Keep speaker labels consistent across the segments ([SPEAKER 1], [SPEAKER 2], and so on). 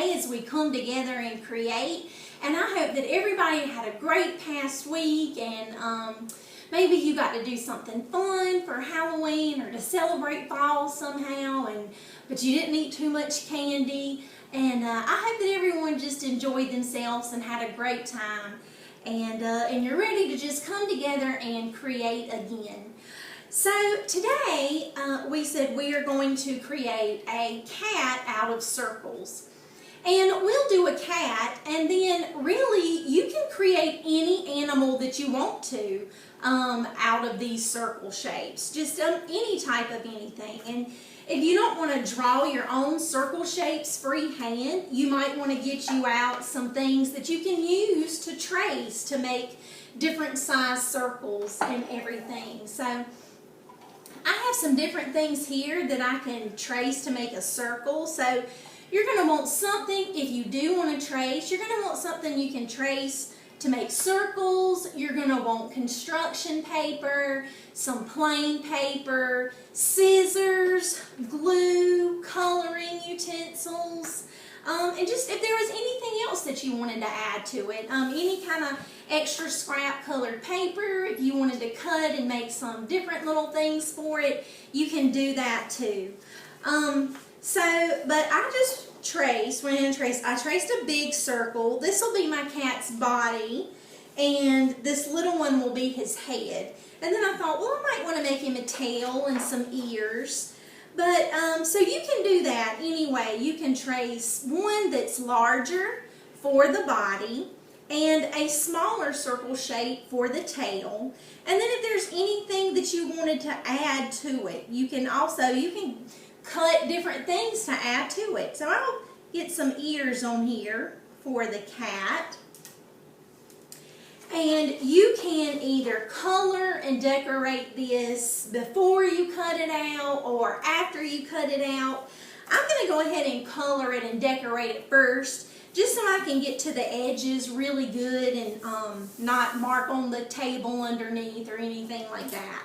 [SPEAKER 1] today as we come together and create. And I hope that everybody had a great past week, and maybe you got to do something fun for Halloween or to celebrate fall somehow, but you didn't eat too much candy. And I hope that everyone just enjoyed themselves and had a great time. And you're ready to just come together and create again. So today we said we are going to create a cat out of circles. And we'll do a cat, and then really you can create any animal that you want to out of these circle shapes. Just any type of anything. And if you don't want to draw your own circle shapes freehand, you might want to get you out some things that you can use to trace to make different size circles and everything. So I have some different things here that I can trace to make a circle. So you're going to want something, if you do want to trace, you're going to want something you can trace to make circles. You're going to want construction paper, some plain paper, scissors, glue, coloring utensils, and just if there was anything else that you wanted to add to it, any kind of extra scrap colored paper, if you wanted to cut and make some different little things for it, you can do that too. But I just I traced a big circle. This will be my cat's body, and this little one will be his head. And then I thought, well, I might want to make him a tail and some ears. But, so you can do that anyway. You can trace one that's larger for the body and a smaller circle shape for the tail. And then if there's anything that you wanted to add to it, you can cut different things to add to it. So I'll get some ears on here for the cat. And you can either color and decorate this before you cut it out or after you cut it out. I'm going to go ahead and color it and decorate it first, just so I can get to the edges really good and not mark on the table underneath or anything like that.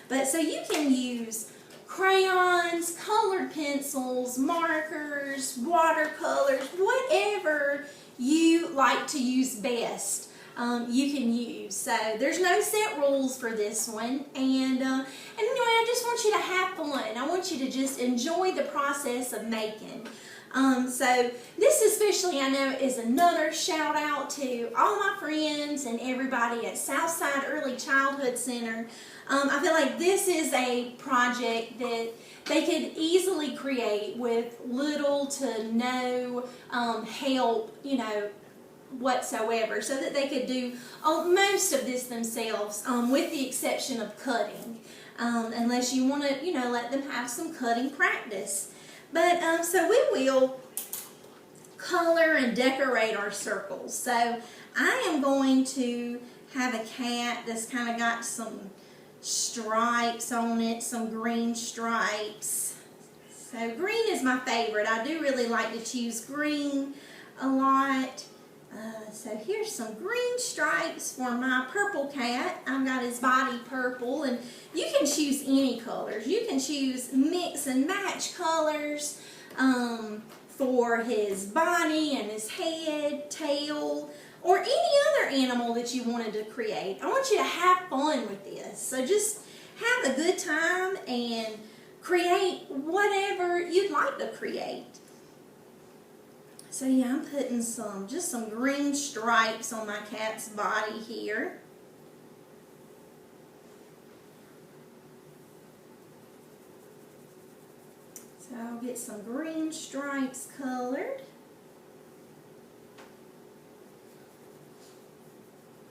[SPEAKER 1] But so you can use crayons, colored pencils, markers, watercolors, whatever you like to use best. You can use. So there's no set rules for this one, and anyway, I just want you to have fun. I want you to just enjoy the process of making. So this especially, I know, is another shout out to all my friends and everybody at Southside Early Childhood Center. I feel like this is a project that they could easily create with little to no help, whatsoever, so that they could do most of this themselves, with the exception of cutting, unless you want to, let them have some cutting practice. But so we will color and decorate our circles. So I am going to have a cat that's kind of got some stripes on it, some green stripes. So green is my favorite. I do really like to choose green a lot. So here's some green stripes for my purple cat. I've got his body purple, and you can choose any colors. You can choose mix and match colors for his body and his head, tail, or any other animal that you wanted to create. I want you to have fun with this. So just have a good time and create whatever you'd like to create. So yeah, I'm putting just some green stripes on my cat's body here. So I'll get some green stripes colored.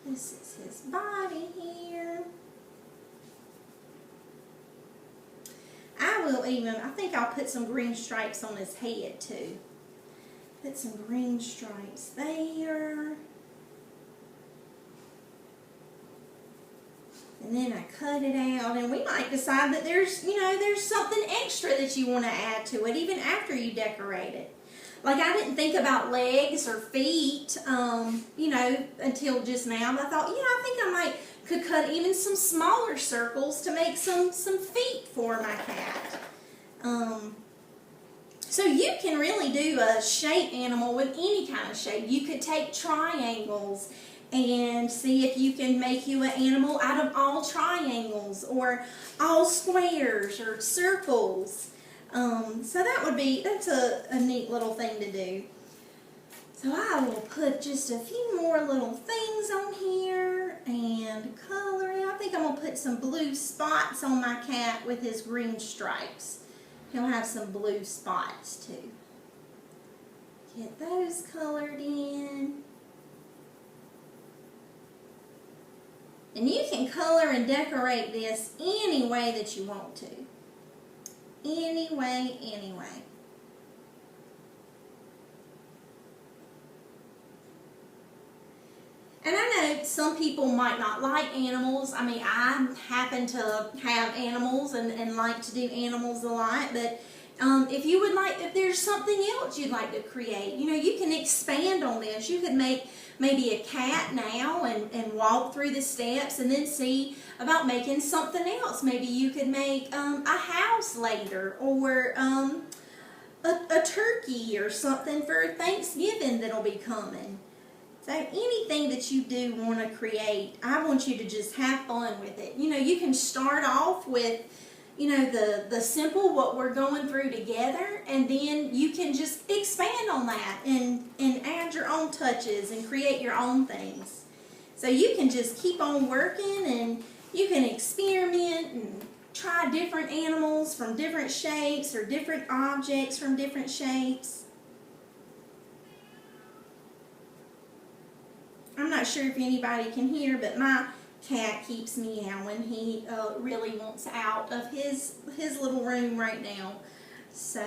[SPEAKER 1] This is his body here. I think I'll put some green stripes on his head too. Put some green stripes there. And then I cut it out, and we might decide that there's something extra that you want to add to it even after you decorate it. Like, I didn't think about legs or feet, until just now. But I thought, I think I could cut even some smaller circles to make some feet for my cat. So you can really do a shape animal with any kind of shape. You could take triangles and see if you can make you an animal out of all triangles or all squares or circles. So that's a neat little thing to do. So I will put just a few more little things on here and color it. I think I'm going to put some blue spots on my cat with his green stripes. He'll have some blue spots too. Get those colored in. And you can color and decorate this any way that you want to. Any way, any way. And I know some people might not like animals. I mean, I happen to have animals and like to do animals a lot, but if there's something else you'd like to create, you can expand on this. You could make maybe a cat now and walk through the steps and then see about making something else. Maybe you could make a house later, or a turkey or something for Thanksgiving that'll be coming. So anything that you do want to create, I want you to just have fun with it. You can start off with, the simple, what we're going through together, and then you can just expand on that and add your own touches and create your own things. So you can just keep on working, and you can experiment and try different animals from different shapes or different objects from different shapes. I'm not sure if anybody can hear, but my cat keeps meowing. He really wants out of his little room right now. So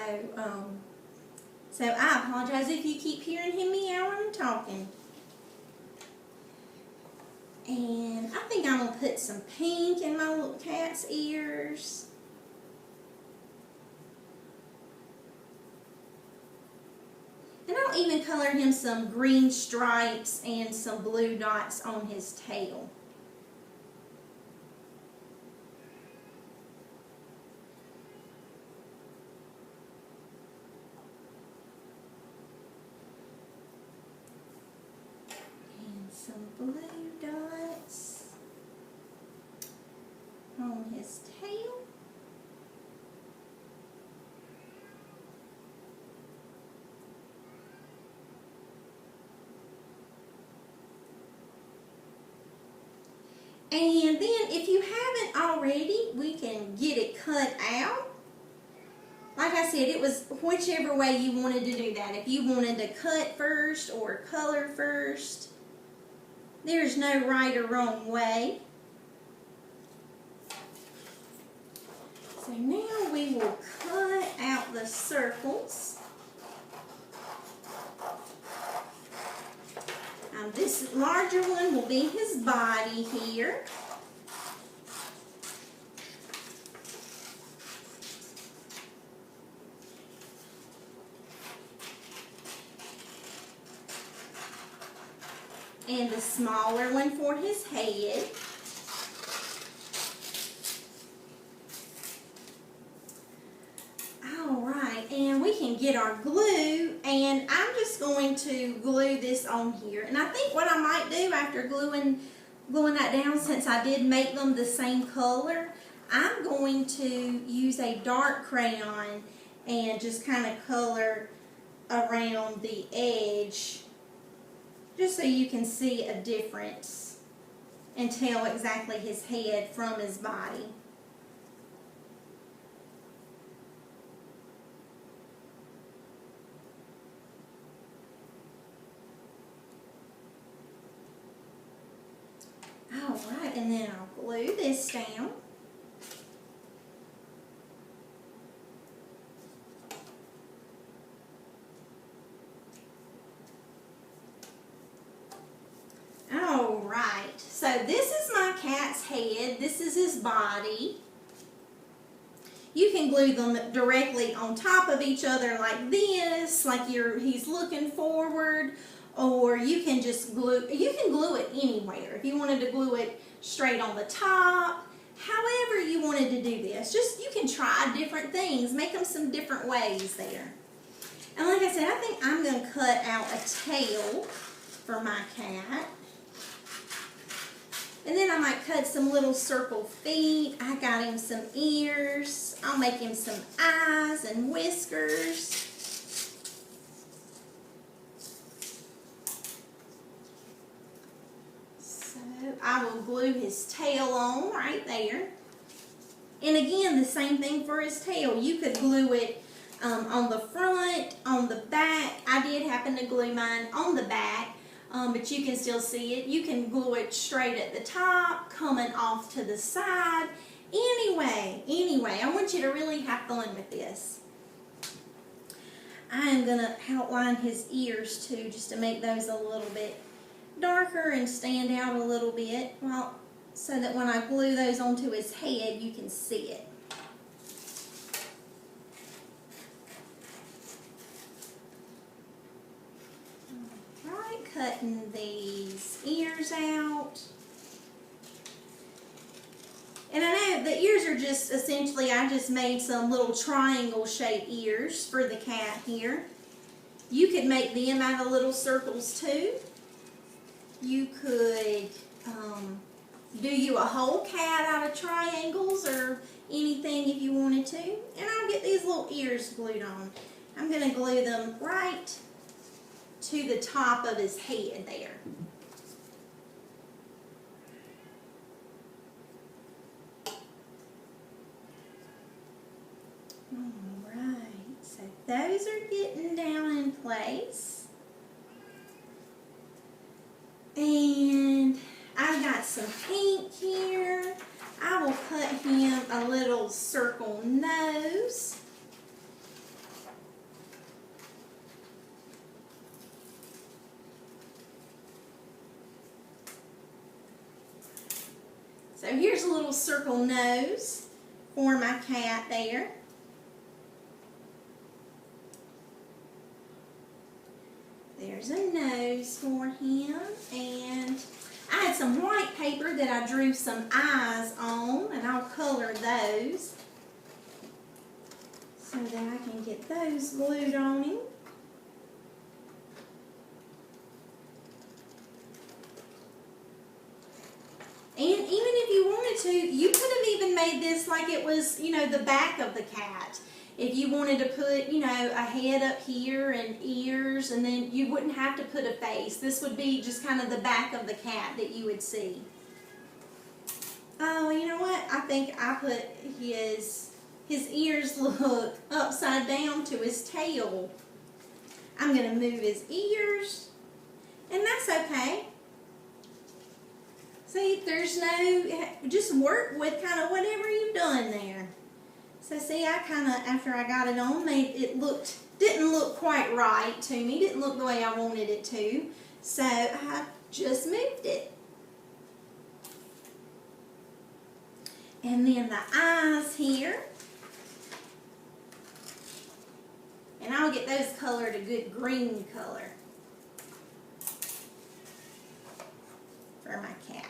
[SPEAKER 1] I apologize if you keep hearing him meowing and talking. And I think I'm going to put some pink in my little cat's ears. And I'll even color him some green stripes and some blue dots on his tail. And some blue dots on his tail. And then if you haven't already, we can get it cut out. Like I said, it was whichever way you wanted to do that. If you wanted to cut first or color first, there's no right or wrong way. So now we will cut out the circles. This larger one will be his body here. And the smaller one for his head. Alright, and we can get our glue, and I'm just going to glue this on here. And I think what I might do after gluing that down, since I did make them the same color, I'm going to use a dark crayon and just kind of color around the edge, just so you can see a difference and tell exactly his head from his body. Alright, and then I'll glue this down. Alright, so this is my cat's head. This is his body. You can glue them directly on top of each other like this, like he's looking forward. Or you can just glue it anywhere. If you wanted to glue it straight on the top, however you wanted to do this. You can try different things, make them some different ways there. And like I said, I think I'm going to cut out a tail for my cat. And then I might cut some little circle feet. I got him some ears. I'll make him some eyes and whiskers. So I will glue his tail on right there. And again, the same thing for his tail. You could glue it on the front, on the back. I did happen to glue mine on the back. But you can still see it. You can glue it straight at the top, coming off to the side. Anyway, I want you to really have fun with this. I am going to outline his ears too, just to make those a little bit darker and stand out a little bit, so that when I glue those onto his head, you can see it. Cutting these ears out. And I know the ears are just essentially, I just made some little triangle shaped ears for the cat here. You could make them out of little circles too. You could do you a whole cat out of triangles or anything if you wanted to. And I'll get these little ears glued on. I'm going to glue them right to the top of his head there. Alright, so those are getting down in place. And I've got some pink here. I will cut him a little circle nose. So here's a little circle nose for my cat there. There's a nose for him. And I had some white paper that I drew some eyes on, and I'll color those so that I can get those glued on him. And even if you wanted to, you could have even made this like it was, you know, the back of the cat. If you wanted to put, you know, a head up here and ears, and then you wouldn't have to put a face. This would be just kind of the back of the cat that you would see. Oh, you know what? I think I put his ears look upside down to his tail. I'm going to move his ears, and that's okay. See, there's no, just work with kind of whatever you've done there. So see, I kind of, after I got it on, didn't look quite right to me, didn't look the way I wanted it to. So I just moved it. And then the eyes here. And I'll get those colored a good green color for my cat.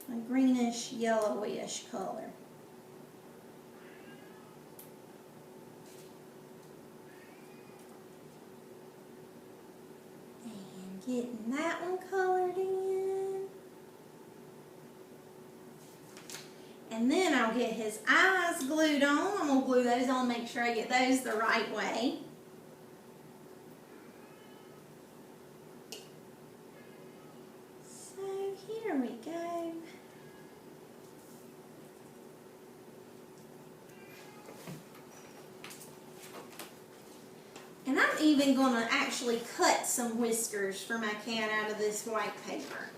[SPEAKER 1] A greenish, yellowish color. And getting that one colored in. And then I'll get his eyes glued on. I'm going to glue those on, make sure I get those the right way. So here we go. And I'm even going to actually cut some whiskers for my cat out of this white paper.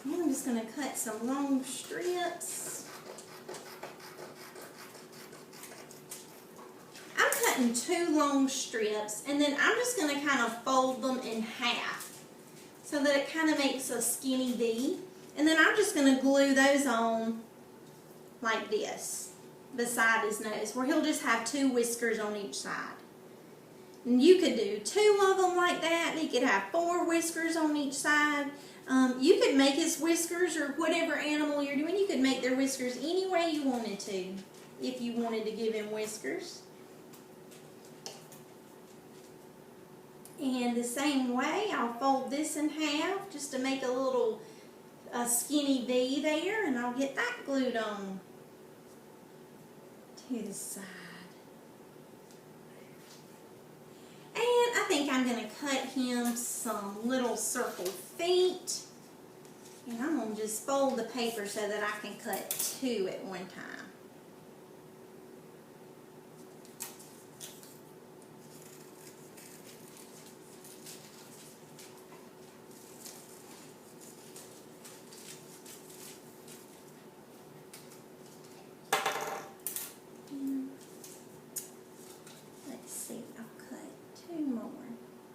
[SPEAKER 1] I'm just going to cut some long strips. I'm cutting 2 long strips, and then I'm just going to kind of fold them in half so that it kind of makes a skinny V. And then I'm just going to glue those on like this beside his nose, where he'll just have 2 whiskers on each side. And you could do 2 of them like that. He could have 4 whiskers on each side. You could make his whiskers, or whatever animal you're doing, you could make their whiskers any way you wanted to, if you wanted to give him whiskers. And the same way, I'll fold this in half just to make a little skinny V there, and I'll get that glued on to the side. And I think I'm going to cut him some little circle feet. And I'm going to just fold the paper so that I can cut 2 at one time.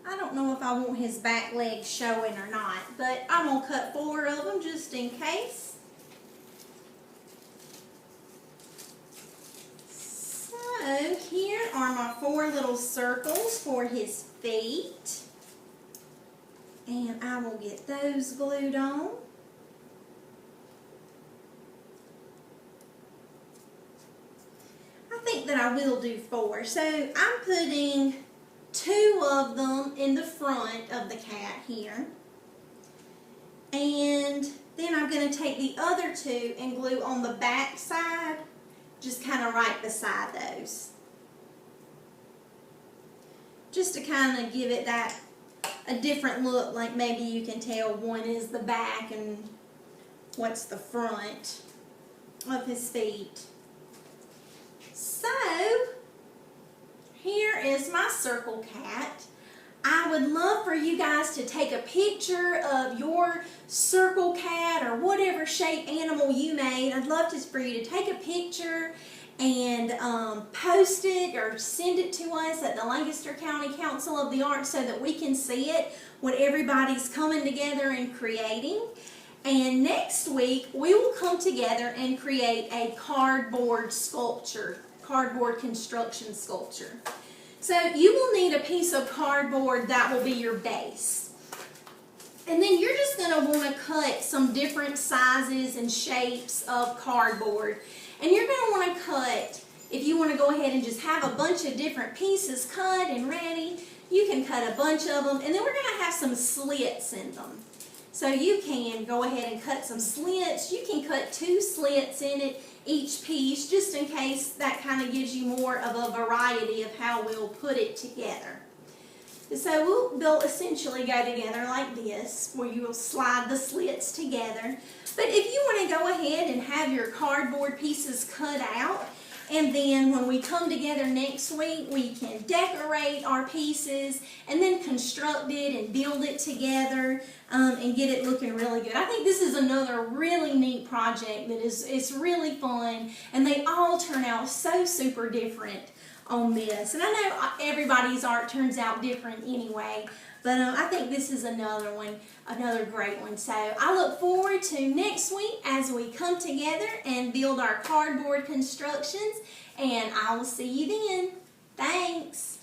[SPEAKER 1] I don't know if I want his back legs showing or not, but I'm going to cut 4 of them just in case. So here are my 4 little circles for his feet. And I will get those glued on. I think that I will do 4. So I'm putting 2 of them in the front of the cat here. And then I'm going to take the other 2 and glue on the back side, just kind of right beside those. Just to kind of give it that a different look, like maybe you can tell one is the back and what's the front of his feet. So here is my circle cat. I would love for you guys to take a picture of your circle cat or whatever shape animal you made. I'd love for you to take a picture and post it or send it to us at the Lancaster County Council of the Arts so that we can see it, what everybody's coming together and creating. And next week we will come together and create a cardboard sculpture, cardboard construction sculpture. So you will need a piece of cardboard that will be your base. And then you're just going to want to cut some different sizes and shapes of cardboard. And you're going to want to cut, if you want to go ahead and just have a bunch of different pieces cut and ready, you can cut a bunch of them. And then we're going to have some slits in them. So you can go ahead and cut some slits. You can cut 2 slits in it, each piece, just in case that kind of gives you more of a variety of how we'll put it together. So they'll essentially go together like this, where you will slide the slits together. But if you want to go ahead and have your cardboard pieces cut out, and then when we come together next week, we can decorate our pieces and then construct it and build it together and get it looking really good. I think this is another really neat project that is really fun, and they all turn out so super different on this. And I know everybody's art turns out different anyway, but I think this is another one, another great one. So I look forward to next week as we come together and build our cardboard constructions, and I will see you then. Thanks.